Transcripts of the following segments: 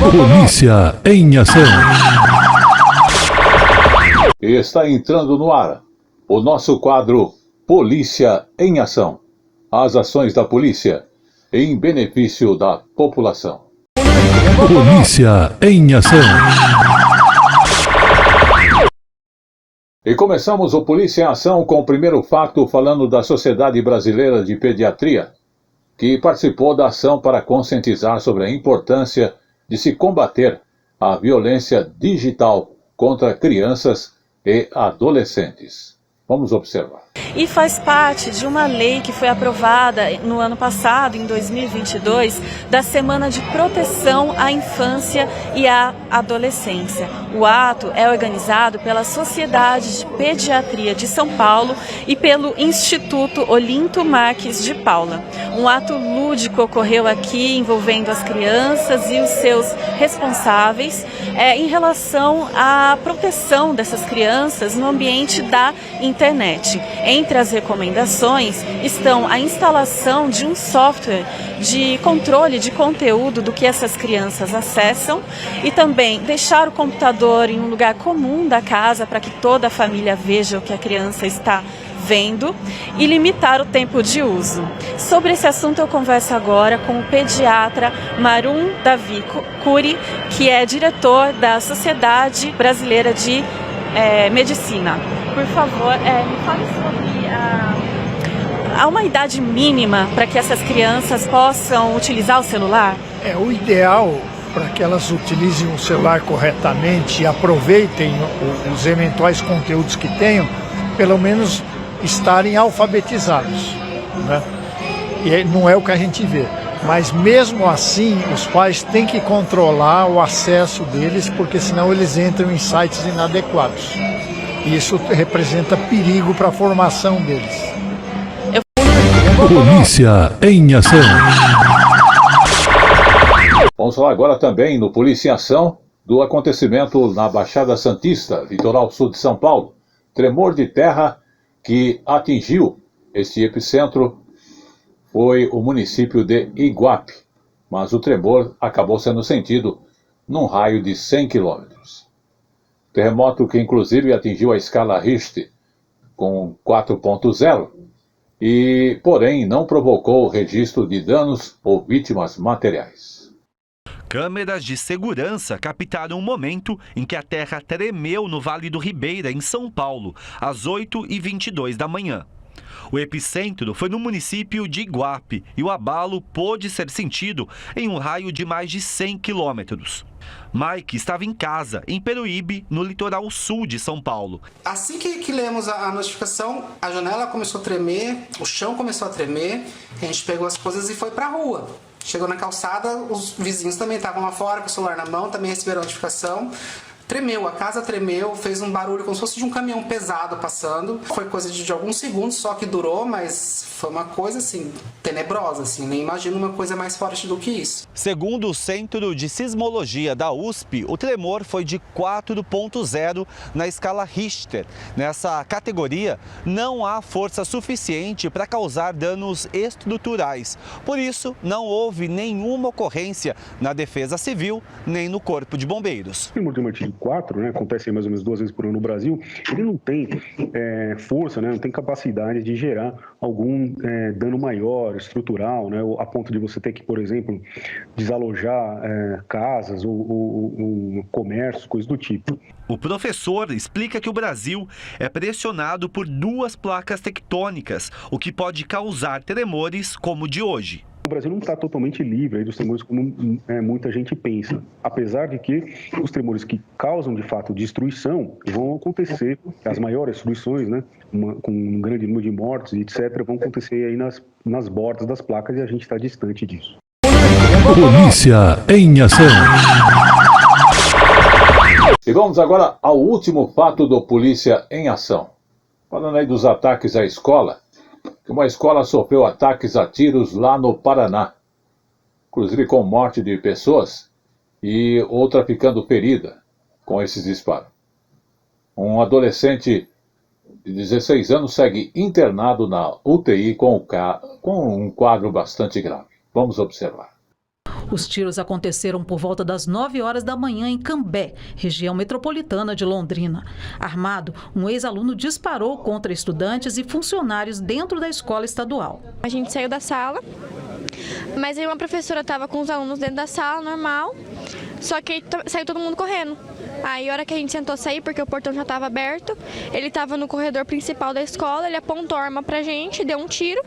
Polícia em ação. Está entrando no ar o nosso quadro Polícia em Ação. As ações da polícia em benefício da população. Polícia em Ação. E começamos o Polícia em Ação com o primeiro fato falando da Sociedade Brasileira de Pediatria, que participou da ação para conscientizar sobre a importância de se combater a violência digital contra crianças e adolescentes. Vamos observar. E faz parte de uma lei que foi aprovada no ano passado, em 2022, da Semana de Proteção à Infância e à Adolescência. O ato é organizado pela Sociedade de Pediatria de São Paulo e pelo Instituto Olinto Marques de Paula. Um ato lúdico ocorreu aqui envolvendo as crianças e os seus responsáveis em relação à proteção dessas crianças no ambiente da internet. Entre as recomendações estão a instalação de um software de controle de conteúdo do que essas crianças acessam e também deixar o computador em um lugar comum da casa para que toda a família veja o que a criança está vendo e limitar o tempo de uso. Sobre esse assunto eu converso agora com o pediatra Marum Davi Curi, que é diretor da Sociedade Brasileira de Medicina. Por favor, me fale sobre há uma idade mínima para que essas crianças possam utilizar o celular? O ideal para que elas utilizem o celular corretamente e aproveitem os eventuais conteúdos que tenham, pelo menos estarem alfabetizados, né? E não é o que a gente vê. Mas mesmo assim, os pais têm que controlar o acesso deles, porque senão eles entram em sites inadequados. E isso representa perigo para a formação deles. Polícia em Ação. Vamos falar agora também no Polícia em Ação do acontecimento na Baixada Santista, litoral sul de São Paulo. Tremor de terra que atingiu este epicentro foi o município de Iguape, mas o tremor acabou sendo sentido num raio de 100 quilômetros. Terremoto que inclusive atingiu a escala Richter com 4.0 e, porém, não provocou registro de danos ou vítimas materiais. Câmeras de segurança captaram o momento em que a terra tremeu no Vale do Ribeira, em São Paulo, às 8h22 da manhã. O epicentro foi no município de Iguape e o abalo pôde ser sentido em um raio de mais de 100 quilômetros. Mike estava em casa, em Peruíbe, no litoral sul de São Paulo. Assim que lemos a notificação, a janela começou a tremer, o chão começou a tremer, a gente pegou as coisas e foi pra rua. Chegou na calçada, os vizinhos também estavam lá fora com o celular na mão, também receberam a notificação. Tremeu, a casa tremeu, fez um barulho como se fosse de um caminhão pesado passando. Foi coisa de alguns segundos só que durou, mas foi uma coisa assim, tenebrosa, assim, nem imagino uma coisa mais forte do que isso. Segundo o Centro de Sismologia da USP, o tremor foi de 4.0 na escala Richter. Nessa categoria, não há força suficiente para causar danos estruturais. Por isso, não houve nenhuma ocorrência na Defesa Civil, nem no Corpo de Bombeiros. O tremor de magnitude 4, acontece mais ou menos 2 vezes por ano no Brasil, ele não tem força, não tem capacidade de gerar algum dano maior, estrutural, a ponto de você ter que, por exemplo, desalojar casas ou comércios, coisas do tipo. O professor explica que o Brasil é pressionado por 2 placas tectônicas, o que pode causar tremores como o de hoje. O Brasil não está totalmente livre dos tremores como muita gente pensa. Apesar de que os tremores que causam, de fato, destruição vão acontecer, as maiores destruições, com um grande número de mortes, etc., vão acontecer aí nas bordas das placas e a gente está distante disso. Polícia em Ação. E vamos agora ao último fato do Polícia em Ação. Falando aí dos ataques à escola, que uma escola sofreu ataques a tiros lá no Paraná, inclusive com morte de pessoas e outra ficando ferida com esses disparos. Um adolescente de 16 anos segue internado na UTI com um quadro bastante grave. Vamos observar. Os tiros aconteceram por volta das 9 horas da manhã em Cambé, região metropolitana de Londrina. Armado, um ex-aluno disparou contra estudantes e funcionários dentro da escola estadual. A gente saiu da sala, mas aí uma professora estava com os alunos dentro da sala, normal, só que saiu todo mundo correndo. Aí, a hora que a gente sentou sair, porque o portão já estava aberto, ele estava no corredor principal da escola, ele apontou a arma pra gente, deu um tiro.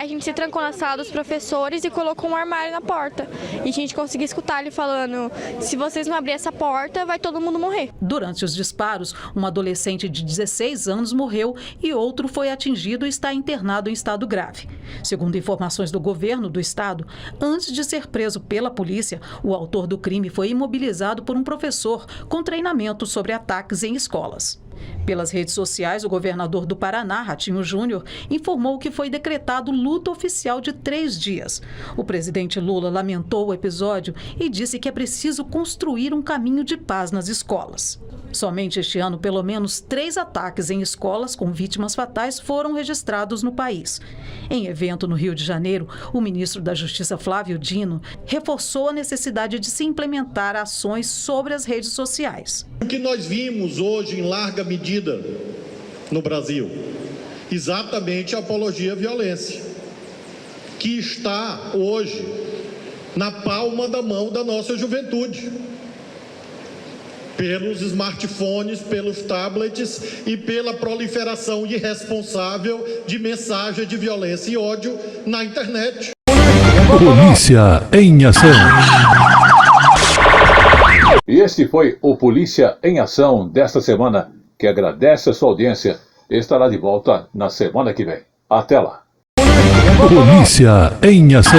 A gente se trancou na sala dos professores e colocou um armário na porta. E a gente conseguiu escutar ele falando, se vocês não abrirem essa porta, vai todo mundo morrer. Durante os disparos, um adolescente de 16 anos morreu e outro foi atingido e está internado em estado grave. Segundo informações do governo do estado, antes de ser preso pela polícia, o autor do crime foi imobilizado por um professor com treinamento sobre ataques em escolas. Pelas redes sociais, o governador do Paraná, Ratinho Júnior, informou que foi decretado luto oficial de 3 dias. O presidente Lula lamentou o episódio e disse que é preciso construir um caminho de paz nas escolas. Somente este ano, pelo menos 3 ataques em escolas com vítimas fatais foram registrados no país. Em evento no Rio de Janeiro, o ministro da Justiça, Flávio Dino, reforçou a necessidade de se implementar ações sobre as redes sociais. O que nós vimos hoje, em larga medida, no Brasil, exatamente a apologia à violência, que está hoje na palma da mão da nossa juventude, pelos smartphones, pelos tablets e pela proliferação irresponsável de mensagem de violência e ódio na internet. Polícia em Ação. E este foi o Polícia em Ação desta semana, que agradece a sua audiência e estará de volta na semana que vem. Até lá. Polícia em Ação.